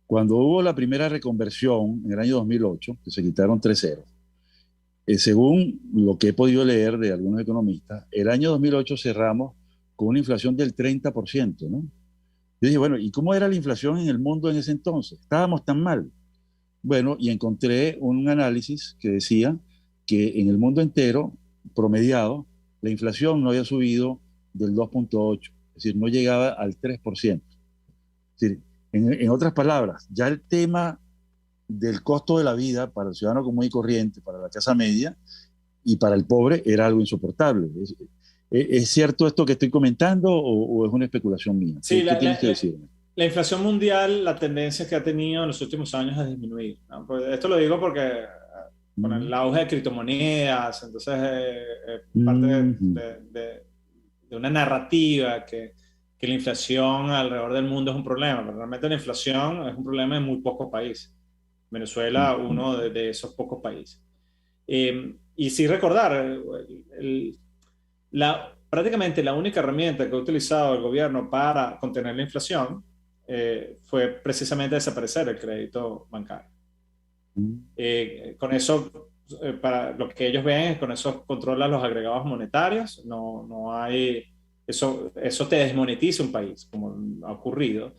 Cuando hubo la primera reconversión en el año 2008, que se quitaron 3 ceros, según lo que he podido leer de algunos economistas, el año 2008 cerramos con una inflación del 30%, ¿no? Yo dije, bueno, ¿y cómo era la inflación en el mundo en ese entonces? ¿Estábamos tan mal? Bueno, y encontré un análisis que decía que en el mundo entero, promediado, la inflación no había subido del 2.8%, es decir, no llegaba al 3%. Es decir, en otras palabras, ya el tema del costo de la vida para el ciudadano común y corriente, para la clase media y para el pobre era algo insoportable. ¿Es cierto esto que estoy comentando o es una especulación mía? Sí, ¿Qué tienes que decirme? La inflación mundial, la tendencia que ha tenido en los últimos años es disminuir, ¿no? Pues esto lo digo porque con el auge de criptomonedas, entonces parte de una narrativa que la inflación alrededor del mundo es un problema, pero realmente la inflación es un problema en muy pocos países. Venezuela, uno de esos pocos países. Y sí recordar, prácticamente la única herramienta que ha utilizado el gobierno para contener la inflación fue precisamente desaparecer el crédito bancario. Con eso, para lo que ellos ven, con eso controlan los agregados monetarios, no hay... Eso te desmonetiza un país, como ha ocurrido.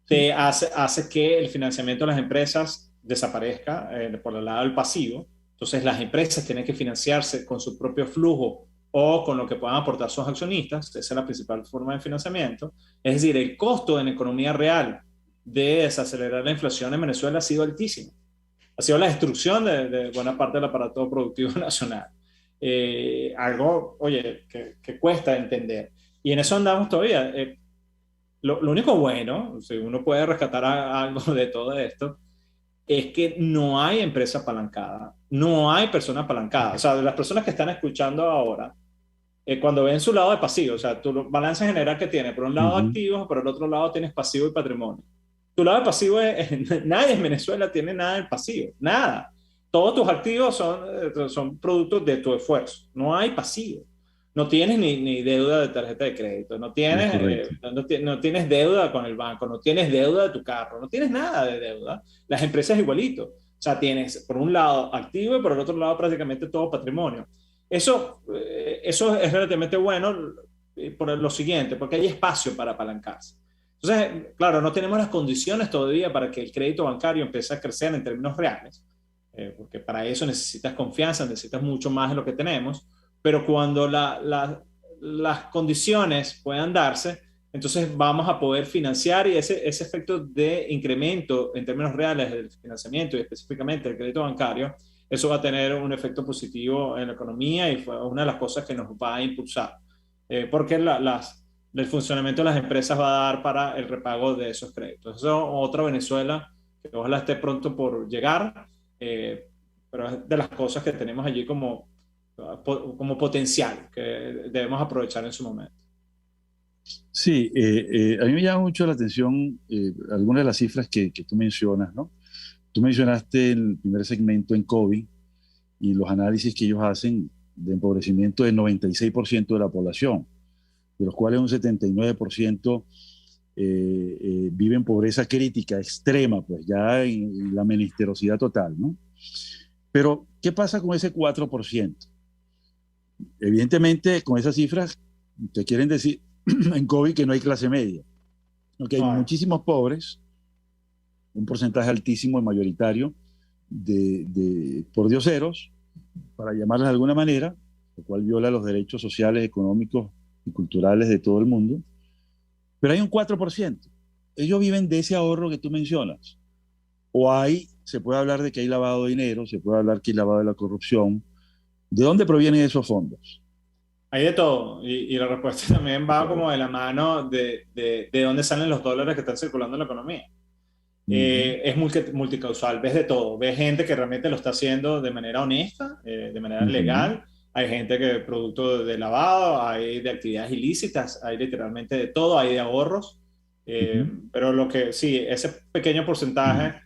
Te hace que el financiamiento de las empresas desaparezca por el lado del pasivo, Entonces las empresas tienen que financiarse con su propio flujo o con lo que puedan aportar sus accionistas. Esa es la principal forma de financiamiento. Es decir, el costo en economía real de desacelerar la inflación en Venezuela ha sido altísimo. Ha sido la destrucción de buena parte del aparato productivo nacional. Algo, oye, que cuesta entender. Y en eso andamos todavía. Lo único bueno, si uno puede rescatar algo de todo esto, es que no hay empresa apalancada, no hay persona apalancada. O sea, de las personas que están escuchando ahora, cuando ven su lado de pasivo, o sea, tu balance general que tiene, por un lado activos, por el otro lado tienes pasivo y patrimonio. Tu lado de pasivo nadie en Venezuela tiene nada del pasivo, nada. Todos tus activos son productos de tu esfuerzo, no hay pasivo. No tienes ni deuda de tarjeta de crédito, no tienes deuda con el banco, no tienes deuda de tu carro, no tienes nada de deuda. Las empresas igualito. O sea, tienes por un lado activo y por el otro lado prácticamente todo patrimonio. Eso es relativamente bueno por lo siguiente, porque hay espacio para apalancarse. Entonces, claro, no tenemos las condiciones todavía para que el crédito bancario empiece a crecer en términos reales, porque para eso necesitas confianza, necesitas mucho más de lo que tenemos. Pero cuando las condiciones puedan darse, entonces vamos a poder financiar y ese efecto de incremento en términos reales del financiamiento y específicamente del crédito bancario, eso va a tener un efecto positivo en la economía y fue una de las cosas que nos va a impulsar. Porque el funcionamiento de las empresas va a dar para el repago de esos créditos. Eso es otra Venezuela que ojalá esté pronto por llegar, pero es de las cosas que tenemos allí como potencial que debemos aprovechar en su momento. Sí, a mí me llama mucho la atención algunas de las cifras que tú mencionas, ¿no? Tú mencionaste el primer segmento en COVID y los análisis que ellos hacen de empobrecimiento del 96% de la población, de los cuales un 79% vive en pobreza crítica, extrema, pues ya en la menesterosidad total, ¿no? Pero, ¿qué pasa con ese 4%? Evidentemente, con esas cifras, te quieren decir en COVID que no hay clase media. Porque hay muchísimos pobres, un porcentaje altísimo y mayoritario de pordioseros, para llamarles de alguna manera, lo cual viola los derechos sociales, económicos y culturales de todo el mundo. Pero hay un 4%. Ellos viven de ese ahorro que tú mencionas. O se puede hablar de que hay lavado de dinero, se puede hablar que hay lavado de la corrupción. ¿De dónde provienen esos fondos? Hay de todo, y la respuesta también va como de la mano de dónde salen los dólares que están circulando en la economía. Es multicausal, ves de todo, ves gente que realmente lo está haciendo de manera honesta, de manera legal, hay gente que producto de lavado, hay de actividades ilícitas, hay literalmente de todo, hay de ahorros, pero lo que sí, ese pequeño porcentaje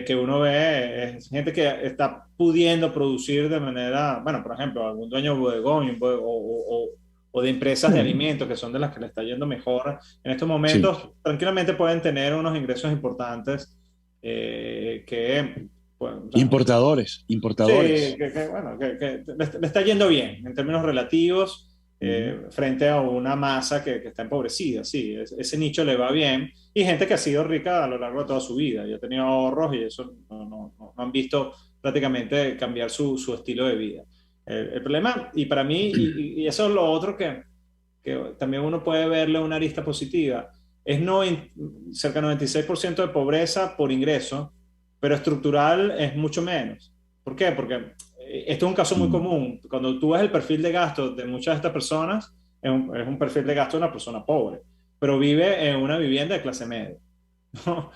que uno ve es gente que está pudiendo producir de manera, bueno, por ejemplo, algún dueño de bodegón o de empresas de alimentos que son de las que le está yendo mejor en estos momentos, tranquilamente pueden tener unos ingresos importantes que... Pues, importadores. Sí, bueno, que le está yendo bien en términos relativos frente a una masa que está empobrecida. Sí, ese nicho le va bien. Y gente que ha sido rica a lo largo de toda su vida y ha tenido ahorros y eso no han visto prácticamente cambiar su estilo de vida. El problema, y para mí, y eso es lo otro que también uno puede verle una arista positiva, es cerca del 96% de pobreza por ingreso, pero estructural es mucho menos. ¿Por qué? Porque esto es un caso muy común. Cuando tú ves el perfil de gastos de muchas de estas personas, es un perfil de gasto de una persona pobre, pero vive en una vivienda de clase media, ¿no?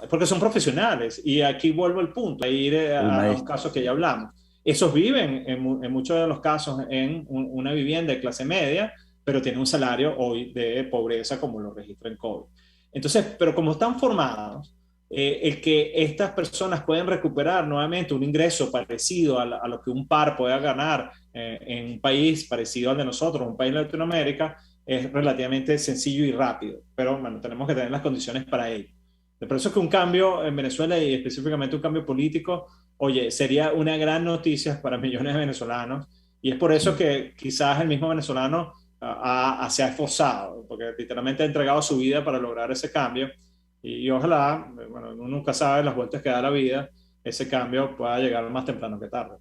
Porque son profesionales. Y aquí vuelvo al punto, a ir a un caso que ya hablamos. Esos viven en muchos de los casos en una vivienda de clase media, pero tienen un salario hoy de pobreza como lo registra en COVID. Entonces, pero como están formados, el que estas personas pueden recuperar nuevamente un ingreso parecido a lo que un par pueda ganar en un país parecido al de nosotros, un país de Latinoamérica, es relativamente sencillo y rápido, pero bueno, tenemos que tener las condiciones para ello. Por eso es que un cambio en Venezuela y específicamente un cambio político, oye, sería una gran noticia para millones de venezolanos, y es por eso que quizás el mismo venezolano se ha esforzado, porque literalmente ha entregado su vida para lograr ese cambio. Y ojalá, bueno, uno nunca sabe las vueltas que da la vida, ese cambio pueda llegar más temprano que tarde.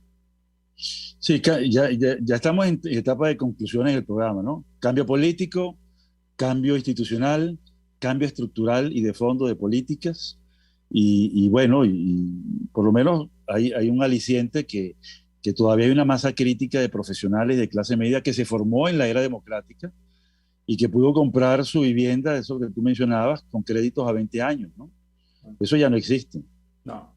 Sí, ya estamos en etapa de conclusiones del programa, ¿no? Cambio político, cambio institucional, cambio estructural y de fondo de políticas. Y bueno, y por lo menos hay un aliciente que todavía hay una masa crítica de profesionales de clase media que se formó en la era democrática y que pudo comprar su vivienda, eso que tú mencionabas, con créditos a 20 años, ¿no? Eso ya no existe. No.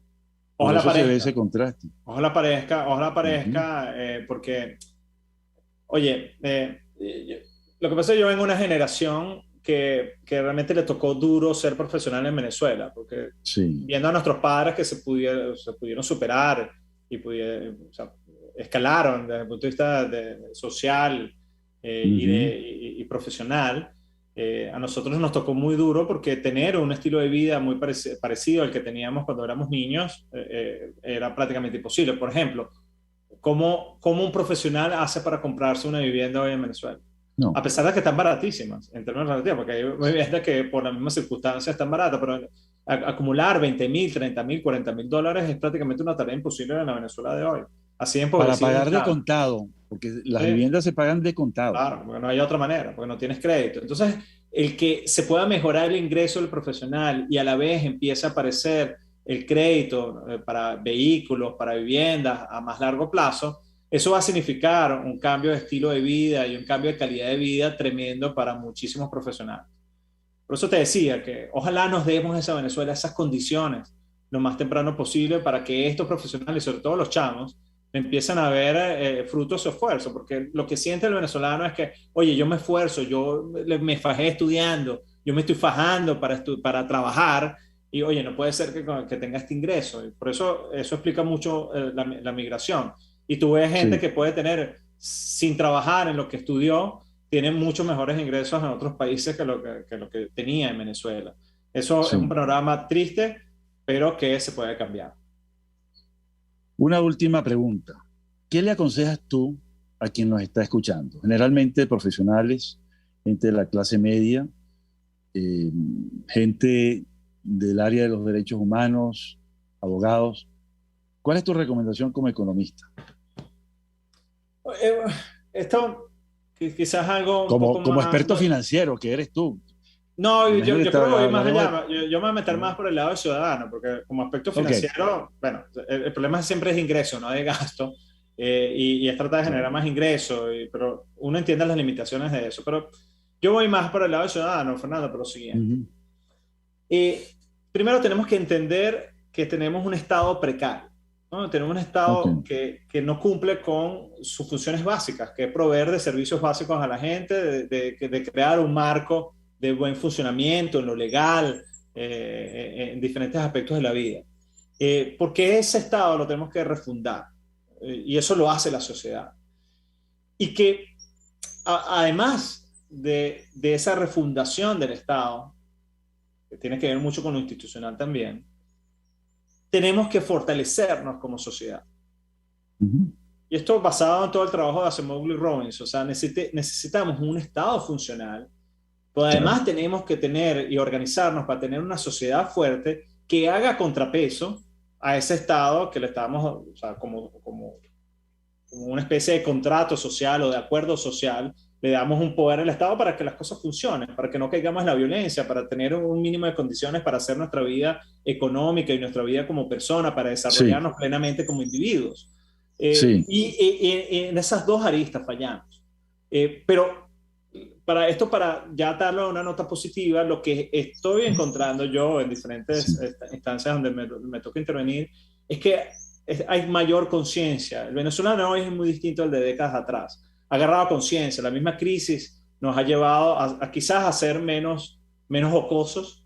Ojalá aparezca. Se ve ese contraste. Ojalá aparezca, porque, oye, lo que pasa es que yo vengo de una generación que realmente le tocó duro ser profesional en Venezuela, porque viendo a nuestros padres que se pudieron superar y o sea, escalaron desde el punto de vista social y profesional, a nosotros nos tocó muy duro porque tener un estilo de vida muy parecido al que teníamos cuando éramos niños era prácticamente imposible. Por ejemplo, ¿cómo un profesional hace para comprarse una vivienda hoy en Venezuela? No. A pesar de que están baratísimas en términos relativos, porque hay viviendas que por las mismas circunstancias están baratas, pero acumular 20.000, 30.000, 40.000 dólares es prácticamente una tarea imposible en la Venezuela de hoy. Así para pagar de contado, porque las viviendas se pagan de contado. Claro, porque no hay otra manera, porque no tienes crédito. Entonces, el que se pueda mejorar el ingreso del profesional y a la vez empieza a aparecer el crédito para vehículos, para viviendas a más largo plazo, eso va a significar un cambio de estilo de vida y un cambio de calidad de vida tremendo para muchísimos profesionales. Por eso te decía que ojalá nos demos a esa Venezuela esas condiciones lo más temprano posible para que estos profesionales, sobre todo los chamos, empiezan a ver frutos de su esfuerzo, porque lo que siente el venezolano es que, oye, yo me esfuerzo, yo me fajé estudiando, yo me estoy fajando para trabajar, y oye, no puede ser que tenga este ingreso. Y por eso explica mucho la migración. Y tú ves gente que puede tener, sin trabajar en lo que estudió, tiene muchos mejores ingresos en otros países que lo que tenía en Venezuela. Eso es un panorama triste, pero que se puede cambiar. Una última pregunta. ¿Qué le aconsejas tú a quien nos está escuchando? Generalmente profesionales, gente de la clase media, gente del área de los derechos humanos, abogados. ¿Cuál es tu recomendación como economista? Esto quizás algo como experto financiero que eres tú. No, yo creo que voy más allá. Yo me voy a meter más por el lado del ciudadano, porque como aspecto financiero, bueno, el problema siempre es de ingreso, no de gasto, y es tratar de generar más ingreso, pero uno entiende las limitaciones de eso. Pero yo voy más por el lado del ciudadano, Fernando, por lo siguiente. Primero tenemos que entender que tenemos un Estado precario, ¿no? Tenemos un Estado que no cumple con sus funciones básicas, que es proveer de servicios básicos a la gente, de crear un marco de buen funcionamiento en lo legal, en diferentes aspectos de la vida. Porque ese Estado lo tenemos que refundar, y eso lo hace la sociedad. Y que además de esa refundación del Estado, que tiene que ver mucho con lo institucional también, tenemos que fortalecernos como sociedad. Y esto basado en todo el trabajo de Acemoglu y Robbins. O sea, necesitamos un Estado funcional, pero además tenemos que tener y organizarnos para tener una sociedad fuerte que haga contrapeso a ese Estado que le estamos, o sea, como una especie de contrato social o de acuerdo social, le damos un poder al Estado para que las cosas funcionen, para que no caigamos en la violencia, para tener un mínimo de condiciones para hacer nuestra vida económica y nuestra vida como persona, para desarrollarnos plenamente como individuos. Y en esas dos aristas fallamos. Pero para ya darle una nota positiva, lo que estoy encontrando yo en diferentes instancias donde me toca intervenir es que hay mayor conciencia. El venezolano hoy es muy distinto al de décadas atrás. Ha agarrado conciencia. La misma crisis nos ha llevado a quizás a ser menos jocosos,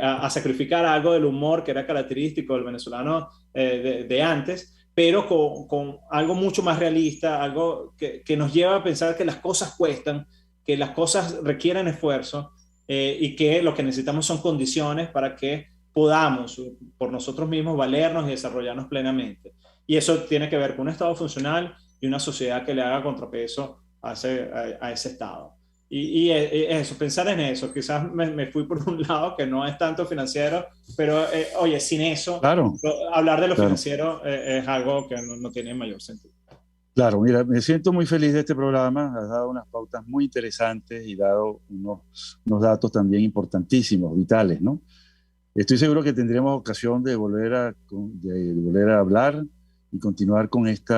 a sacrificar algo del humor que era característico del venezolano de antes, pero con algo mucho más realista, algo que nos lleva a pensar que las cosas cuestan, que las cosas requieren esfuerzo, y que lo que necesitamos son condiciones para que podamos por nosotros mismos valernos y desarrollarnos plenamente. Y eso tiene que ver con un Estado funcional y una sociedad que le haga contrapeso a ese Estado. Y eso, pensar en eso. Quizás me fui por un lado que no es tanto financiero, pero oye, sin eso, Claro, hablar de lo claro. financiero es algo que no tiene mayor sentido. Claro, mira, me siento muy feliz de este programa. Has dado unas pautas muy interesantes y dado unos datos también importantísimos, vitales, ¿no? Estoy seguro que tendremos ocasión de volver a hablar y continuar con este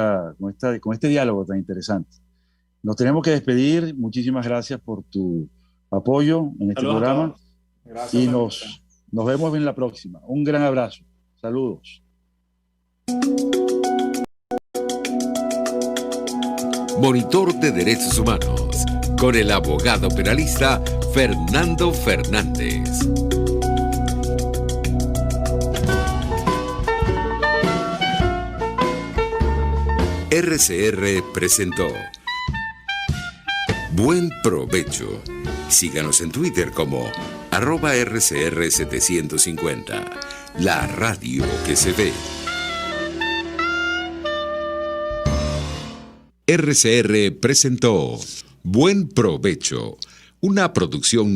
diálogo tan interesante. Nos tenemos que despedir. Muchísimas gracias por tu apoyo en este Saludos a programa todos. Gracias y por la invitación. nos vemos en la próxima. Un gran abrazo. Saludos. Monitor de Derechos Humanos, con el abogado penalista Fernando Fernández. RCR presentó Buen Provecho. Síganos en Twitter como @RCR750, la radio que se ve. RCR presentó Buen Provecho, una producción